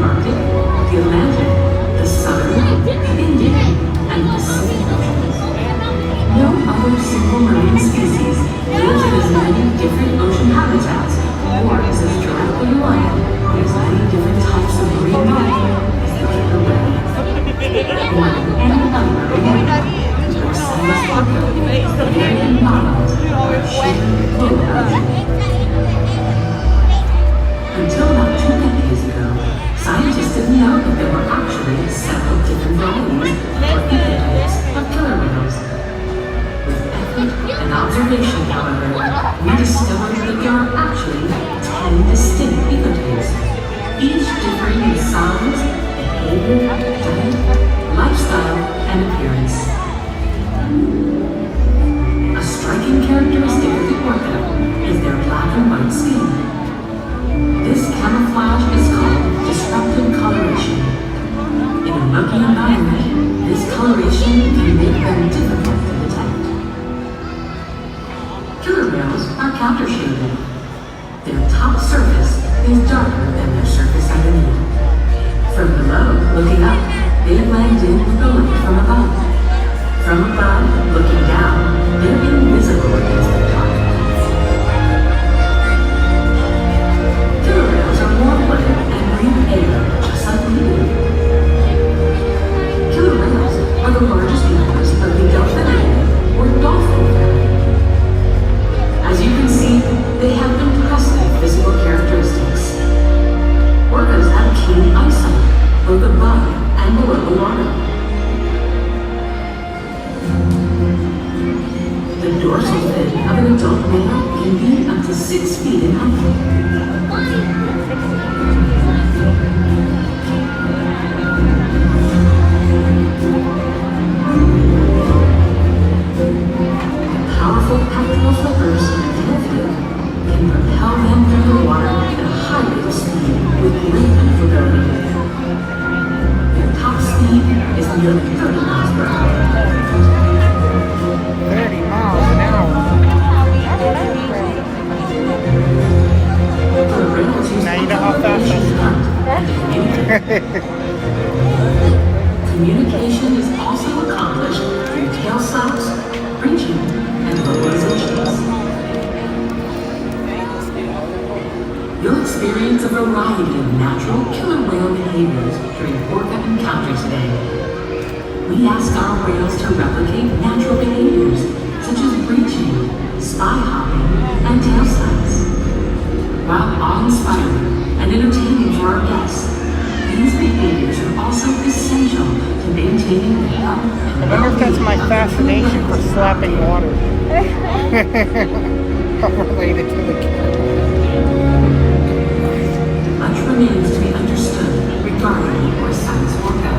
Arctic, the Atlantic, the Southern, the Indian, and Pacific Oceans. No other single marine species lives in as many different ocean habitats or is as directly reliant on as many different types of marine life as the killer whale. More than any other marine animal, Orca's orca, very embodies our shared global ocean. Until about 2 decades ago, scientists didn't know that there were actually several different varieties or ecotypes of killer whales. With effort and observation, however, we discovered that there are actually 10 distinct ecotypes, each differing in size, behavior, diet, lifestyle, and appearance. A striking characteristic of the orca is their black and white skin. This camouflage is called disruptive coloration. In a murky environment, this coloration can make them difficult to detect. Killer whales are counter-shaded. Their top surface is darker than their surface underneath. From below, looking up, they blend in with the light from above. From above, looking down, they're invisible against the dark. Killer whales are warm-blooded and breathe air just like we do. Killer whales are the largest members of the delphinidae or dolphin family. As you can see, they have impressive physical characteristics. Orcas have keen eyesight, both above and below the water. The dorsal fin of an adult whale can be up to 6 feet in height. Powerful pectoral flippers and tail fin can propel them through the water at a high rate of speed with great maneuverability. Their top speed is nearly 30 miles per hour. 30 miles an hour. Now you know how fast Communication is also accomplished through tail slaps, breaching, and vocalizations. You'll experience a variety of natural killer whale behaviors during orca encounter today. We ask our whales to replicate natural behaviors such as breaching, spy hopping, and tail slaps. While awe-inspiring and entertaining for our guests, these behaviors are also essential to maintaining the health and I wonder if that's my fascination for slapping water. Related to the killer. Much remains to be understood regarding the Orca's orca.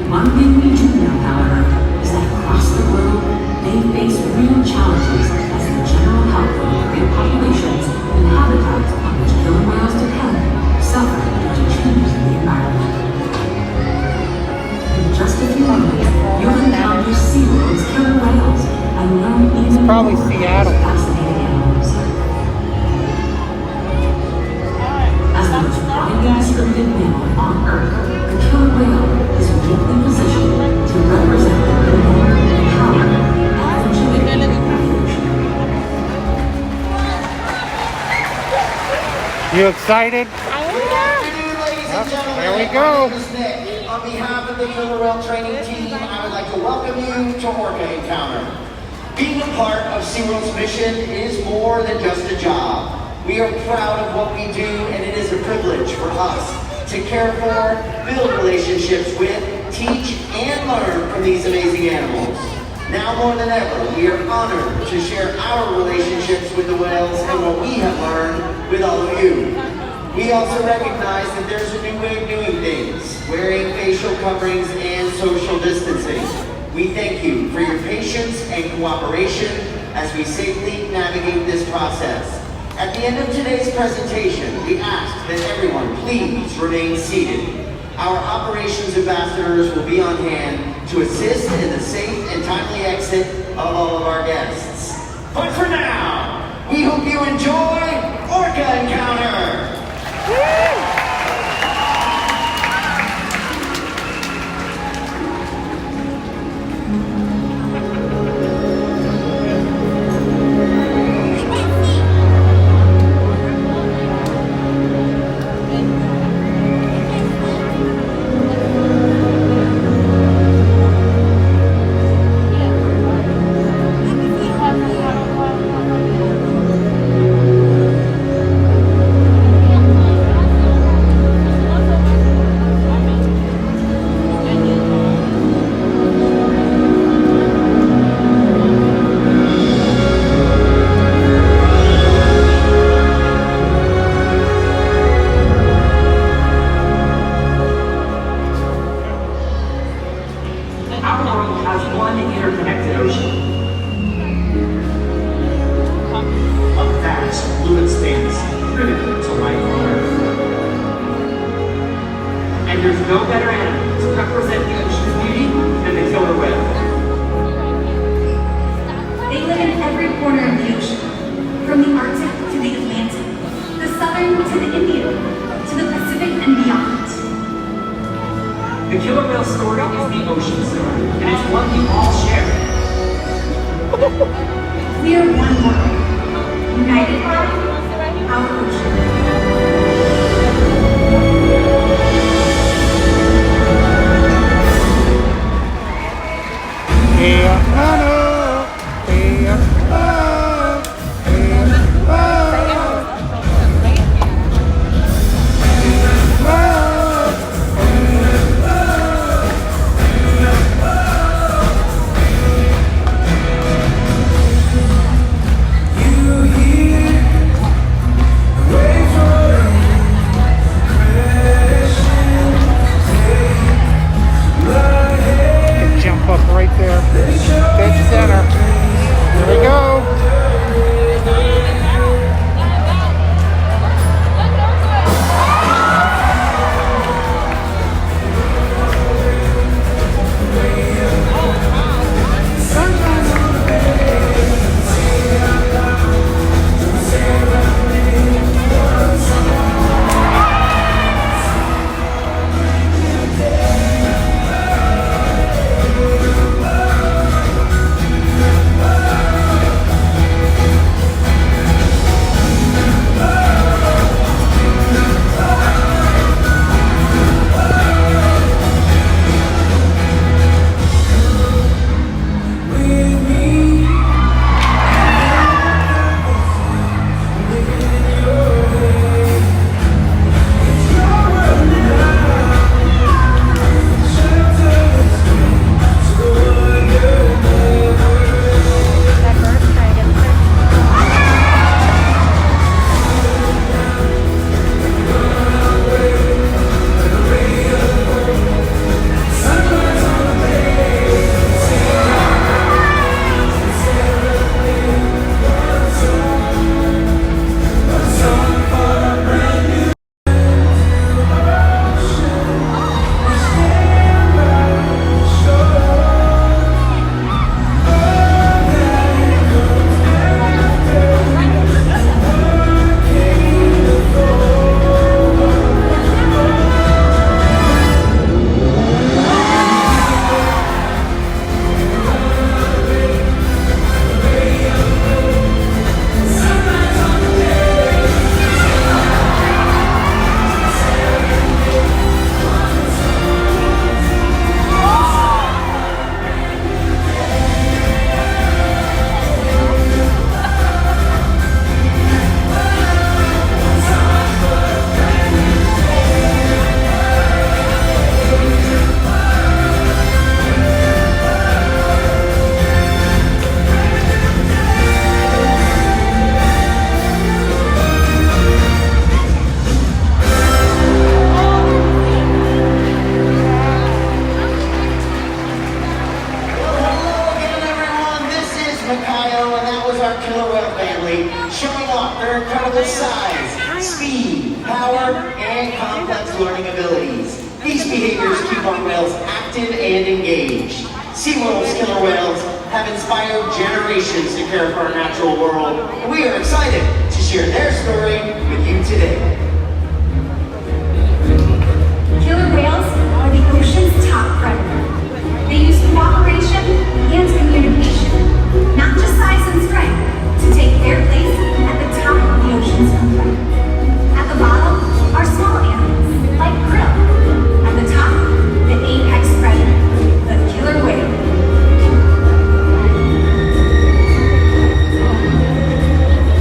One thing we do know, however, is that across the globe, they face real challenges as the general health of the great populations and habitats on which killer whales depend suffer due to changes in the environment. In just a few moments, you'll encounter SeaWorld's killer whales and learn even probably more Seattle. fascinating animals. As the most widely distributed mammal on Earth, the killer whale is uniquely positioned to represent the beauty, power, and fragility of the ocean. You excited? Yep, there we go. My name is Nick. On behalf of the Killer Whale training team, I would like to welcome you to Orca Encounter. Being a part of SeaWorld's mission is more than just a job. We are proud of what we do, and it is a privilege for us to care for, build relationships with, teach, and learn from these amazing animals. Now more than ever, we are honored to share our relationships with the whales and what we have learned with all of you. We also recognize that there's a new way of doing things, wearing facial coverings and social distancing. We thank you for your patience and cooperation as we safely navigate this process. At the end of today's presentation, we ask that everyone please remain seated. Our operations ambassadors will be on hand to assist in the safe and timely exit of all of our guests. But for now, we hope you enjoy Orca Encounter! Woo! And there's no better animal to represent the ocean's beauty than the killer whale. They live in every corner of the ocean, from the Arctic to the Atlantic, the Southern to the Indian, to the Pacific and beyond. The killer whale story is the ocean story, and it's one we all share. We are one world, united by our ocean. showing off their incredible size, speed, power, and complex learning abilities. These behaviors keep our whales active and engaged. SeaWorld's killer whales have inspired generations to care for our natural world, and we are excited to share their story with you today. Killer whales are the ocean's top predator. They use cooperation and communication, not just size and strength, to take their place at the top of the ocean's food. At the bottom are small animals, like krill. At the top, the apex predator, the killer whale.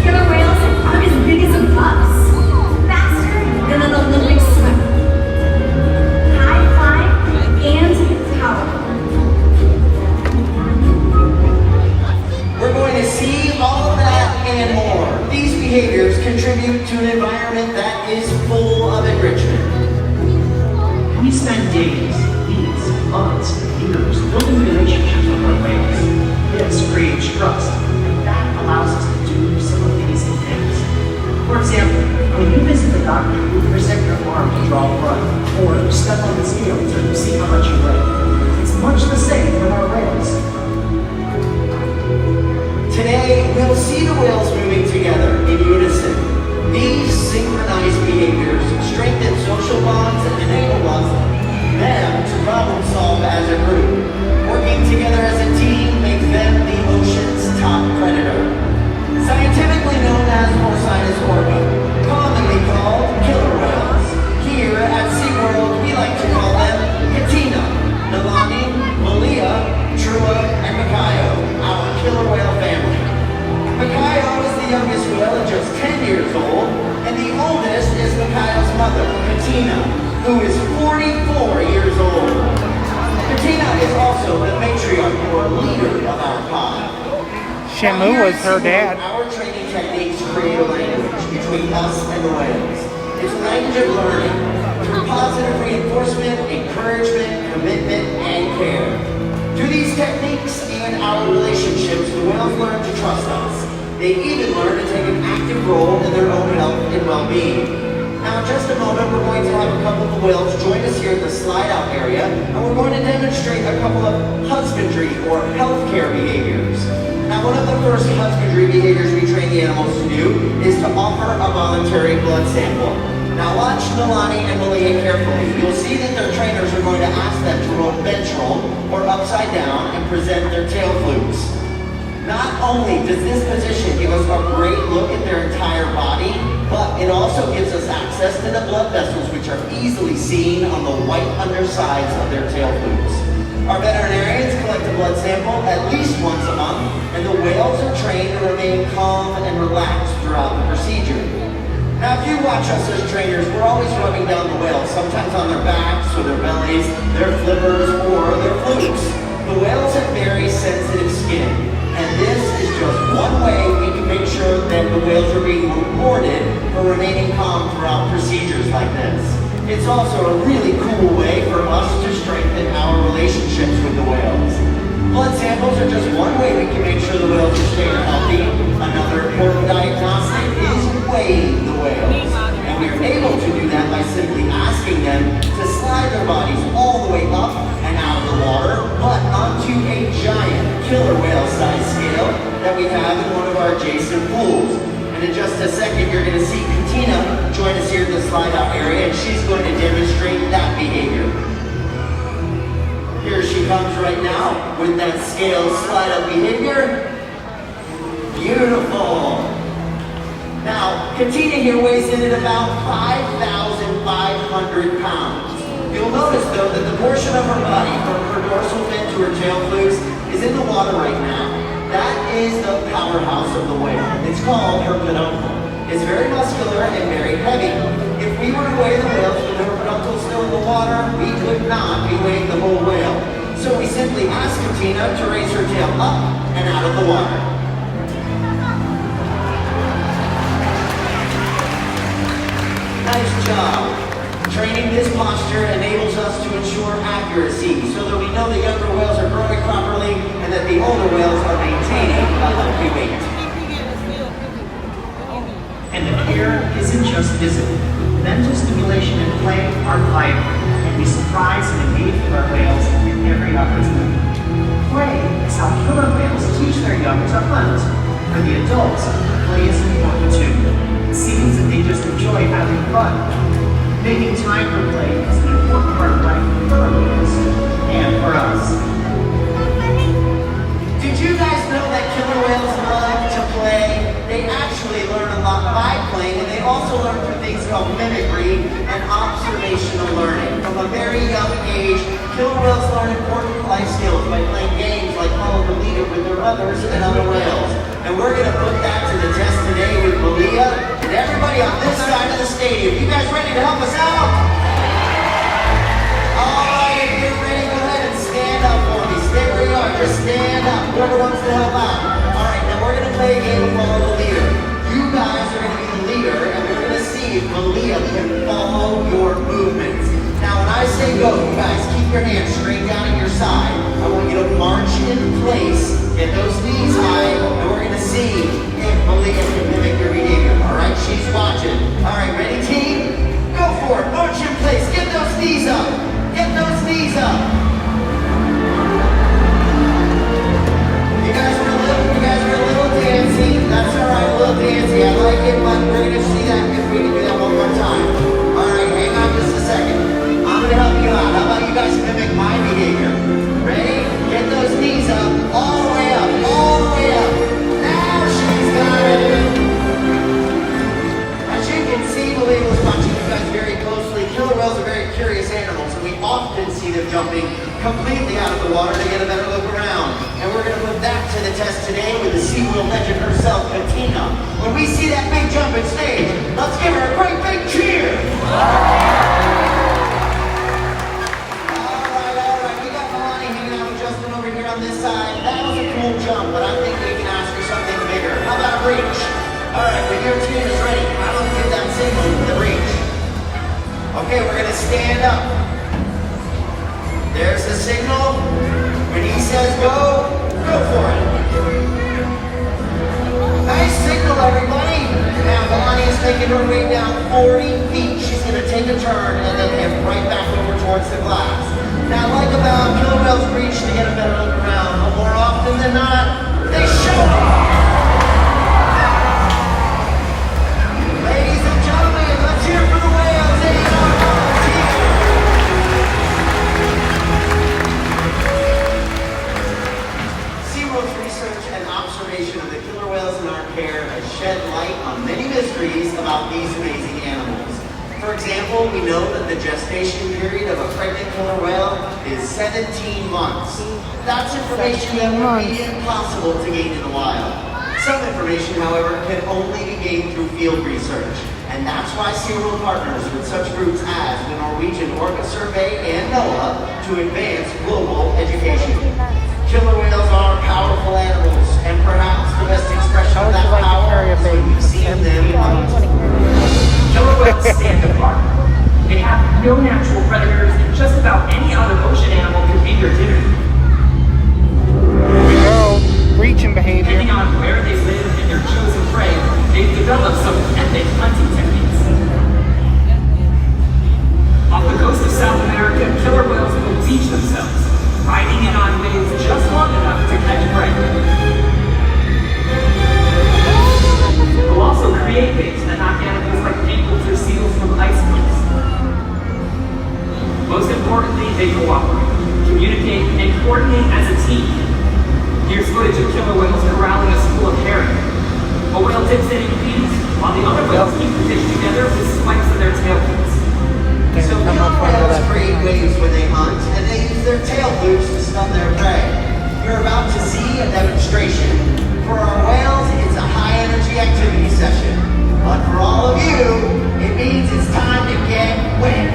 Killer whales are as big as a bus, faster than an Olympic swimmer, high-flying and powerful. We're going to see all of that and more. These behaviors contribute to an environment that is full of enrichment. We spend days, weeks, months, years building relationships with our whales. This creates trust, and that allows us to do some amazing things. For example, when you visit the doctor, you present your arm to draw blood, or you step on the scales or you see how much you weigh. It's much the same with our whales. Today, we'll see the whales moving together in unison. These synchronized behaviors strengthen social bonds and enable them to problem solve as a group. Working together as a team makes them the ocean's top predator. Scientifically known as Orca, commonly called killer whales. Here at SeaWorld, we like to call them Katina, Nalani, Malia, Trua, and Makayo, our killer whale family. Makayo is the youngest whale at just 10 years old, and the oldest is Makayo's mother, Katina, who is 44 years old. Katina is also the matriarch or leader of our pod. Shamu was her dad. Our training techniques create a language between us and the whales. It's a language of learning through positive reinforcement, encouragement, commitment, and care. Through these techniques and our relationships, the whales learn to trust us. They even learn to take an active role in their own health and well-being. Now, in just a moment, we're going to have a couple of the whales join us here at the slide-out area, and we're going to demonstrate a couple of husbandry or healthcare behaviors. Now, one of the first husbandry behaviors we train the animals to do is to offer a voluntary blood sample. Now, watch Nalani and Malia carefully. You'll see that their trainers are going to ask them to roll ventral or upside down and present their tail flukes. Not only does this position give us a great look at their entire body, but it also gives us access to the blood vessels, which are easily seen on the white undersides of their tail flukes. Our veterinarians collect a blood sample at least once a month, and the whales are trained to remain calm and relaxed throughout the procedure. Now, if you watch us as trainers, we're always rubbing down the whales, sometimes on their backs or their bellies, their flippers, or their flukes. The whales have very sensitive skin, and this is just one way we can make sure that the whales are being rewarded for remaining calm throughout procedures like this. It's also a really cool way for us to strengthen our relationships with the whales. Blood samples are just one way we can make sure the whales are staying healthy. Another important diagnostic is weighing the whales. And we are able to do that by simply asking them to slide their bodies all the way up and out of the water, but onto a giant killer whale size scale that we have in one of our adjacent pools. And in just a second, you're going to see Katina join us here in the slide out area, and she's going to demonstrate that behavior. Here she comes right now with that scale slide up behavior. Beautiful. Now, Katina here weighs in at about 5,500 pounds. You'll notice though that the portion of her body from her dorsal fin to her tail flukes is in the water right now. That is the powerhouse of the whale. It's called her peduncle. It's very muscular and very heavy. If we were to weigh the whales with her peduncle still in the water, we could not be weighing the whole whale. So we simply ask Katina to raise her tail up and out of the water. Nice job. Training this posture enables us to ensure accuracy so that we know the younger whales are growing properly and that the older whales are maintaining a healthy weight. And the care isn't just physical. Mental stimulation and play are vital, and we surprise and engage with our whales at every opportunity. Play is how killer whales teach their young to hunt. For the adults, play is important too. It seems that they just enjoy having fun. Making time for play is an important part of life for killer whales and for us. Did you guys know that killer whales love to play? They actually learn a lot by playing, and they also learn through things called mimicry and observational learning. From a very young age, killer whales learn important life skills by playing games like follow the leader with their mothers and other whales. And we're going to put that to the test today with Malia and everybody on this side of the stadium. You guys ready to help us out? All right, if you're ready, go ahead and stand up for me. Stay where you are. Just stand up. Whoever wants to help out. All right, now we're going to play a game of follow the leader. You guys are going to be the leader, and we're going to see if Malia can follow your movements. Now, when I say go, you guys keep your hands straight down at your side. I want you to march in place, get those knees high, and we're going to see if Malia can mimic your behavior. All right, she's watching. All right, ready, team? Go for it. March in place. Get those knees up. animals, and we often see them jumping completely out of the water to get a better look around. And we're going to put that to the test today with the SeaWorld legend herself, Katina. When we see that big jumping stage, let's give her a great big cheer! On this side, that was a cool jump, but I think we can ask for something bigger. How about a reach? All right, when your team is ready, I don't give that signal with the reach. Okay, we're gonna stand up. There's the signal. When he says go, go for it. Nice signal, everybody. Now, Bonnie is making her way down 40 feet. She's gonna take a turn and then head right back over towards the glass. Now, like about killer whales reach to get a better look around, but more often than not, they show up! Ladies and gentlemen, let's hear for the whales hanging on our team! SeaWorld's research and observation of the killer whales in our care has shed light on many mysteries about these amazing animals. For example, we know that the gestation period of a pregnant killer whale is 17 months. That's information that would be impossible to gain in the wild. Some information, however, can only be gained through field research. And that's why SeaWorld partners with such groups as the Norwegian Orca Survey and NOAA to advance global education. Killer whales are powerful animals, and perhaps the best expression of that power is when we've seen them hunt. Killer whales stand apart. They have no natural predators, and just about any other ocean animal could be their dinner. Here we go. Breaching behavior. Depending on where they live and their chosen prey, they've developed some epic hunting techniques. Off the coast of South America, killer whales will beach themselves, riding in on waves just long enough to catch prey. They'll also create waves that knock animals like penguins or seals from ice cliffs. Most importantly, they cooperate, communicate, and coordinate as a team. Here's footage of killer whales corralling a school of herring. A whale dips in and feeds, while the other whales keep the fish together with spikes of their tail fins. So killer whales create waves when they hunt, and they use their tail flukes to stun their prey. You're about to see a demonstration. For our whales, it's a high-energy activity session. But for all of you, it means it's time to get wet.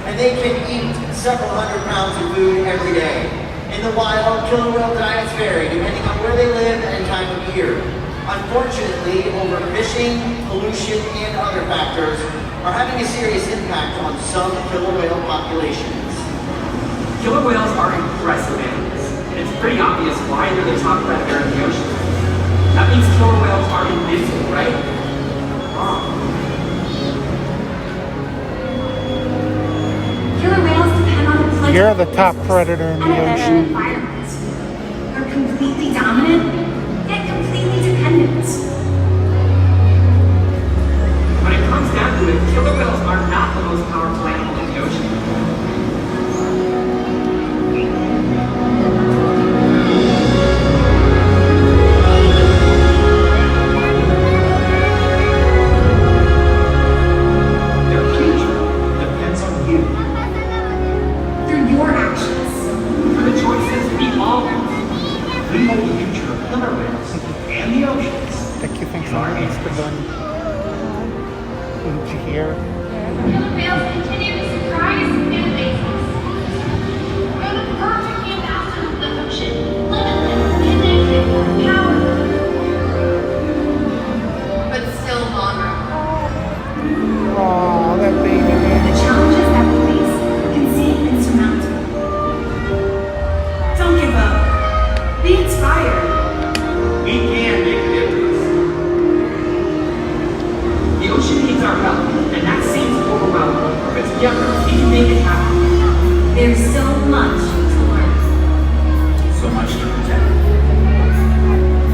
and they can eat several hundred pounds of food every day. In the wild, killer whale diets vary depending on where they live and time of year. Unfortunately, overfishing, pollution, and other factors are having a serious impact on some killer whale populations. Killer whales are impressive animals, and it's pretty obvious why they're the top predator in the ocean. That means killer whales are invincible, right? Wrong. Killer whales depend on the plenty You're of the top resources predator in the and a better ocean. environment. They're completely dominant, yet completely dependent. When it comes down to it, killer whales are not the most powerful animal in the ocean. Their future depends on you. Through your actions. For the choices we all make. We hold the future of killer whales and the oceans. Think you think someone needs to run into here? Killer whales continue to surprise and amaze us. We're the perfect ambassadors of the ocean, limitless, connected, powerful, but still vulnerable. Aw, that baby. The challenges that we face can seem insurmountable. Don't give up. Be inspired. We can make a difference. The ocean needs our help, and that seems overwhelming. But together, we can make it happen. There's so much to learn. So much to protect.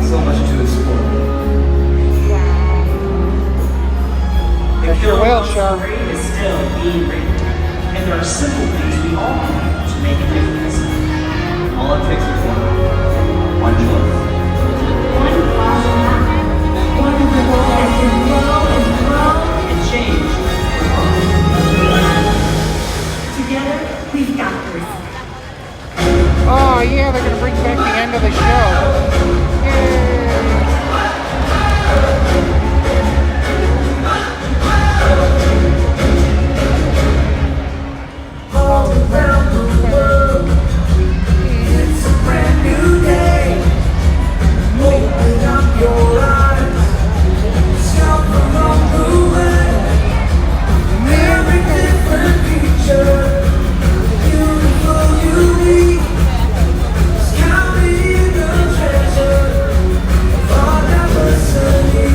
So much to explore. That's your whale shark. Great is still being great. And there are simple things we all can do to make a difference. All it takes is one choice. One positive act. One ripple that can grow and grow. And change. Together, we've got this. Oh yeah, they're gonna bring back the end of the show. Yay! All around the world, it's a brand new day. Open up your eyes, scout along the way. Every different feature, beautiful, unique. Counting the treasure of our diversity.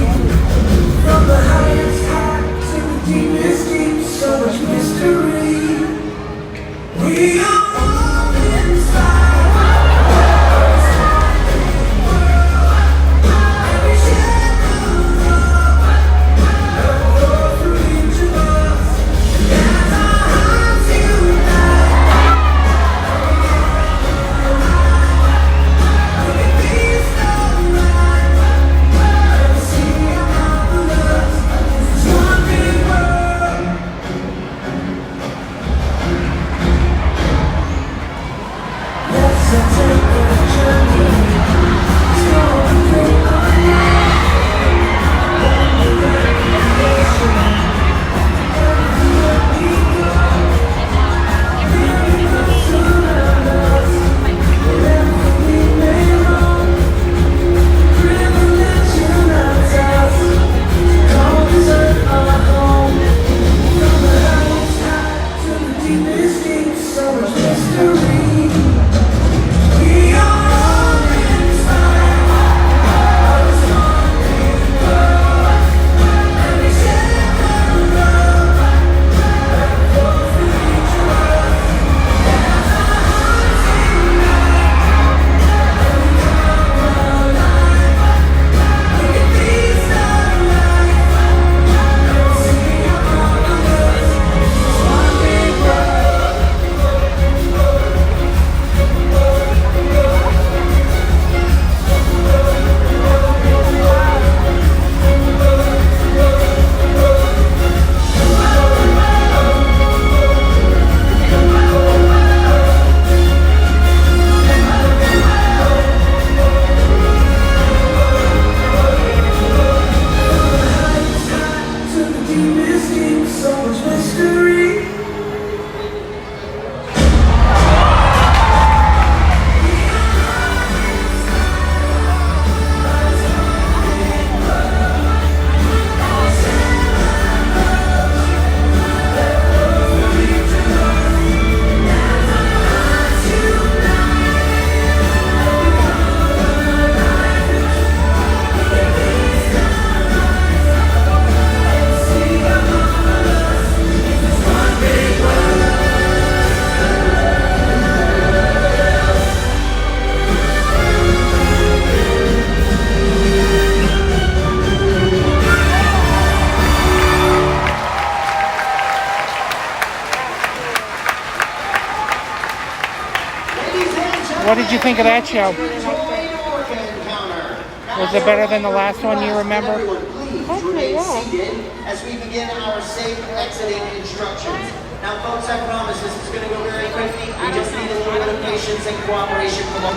What did you think of that show? Was it better than the last one you remember? Remain seated as we begin our safe exiting instructions. Now, folks, I promise this is going to go very quickly. We just need a little bit of patience and cooperation from all.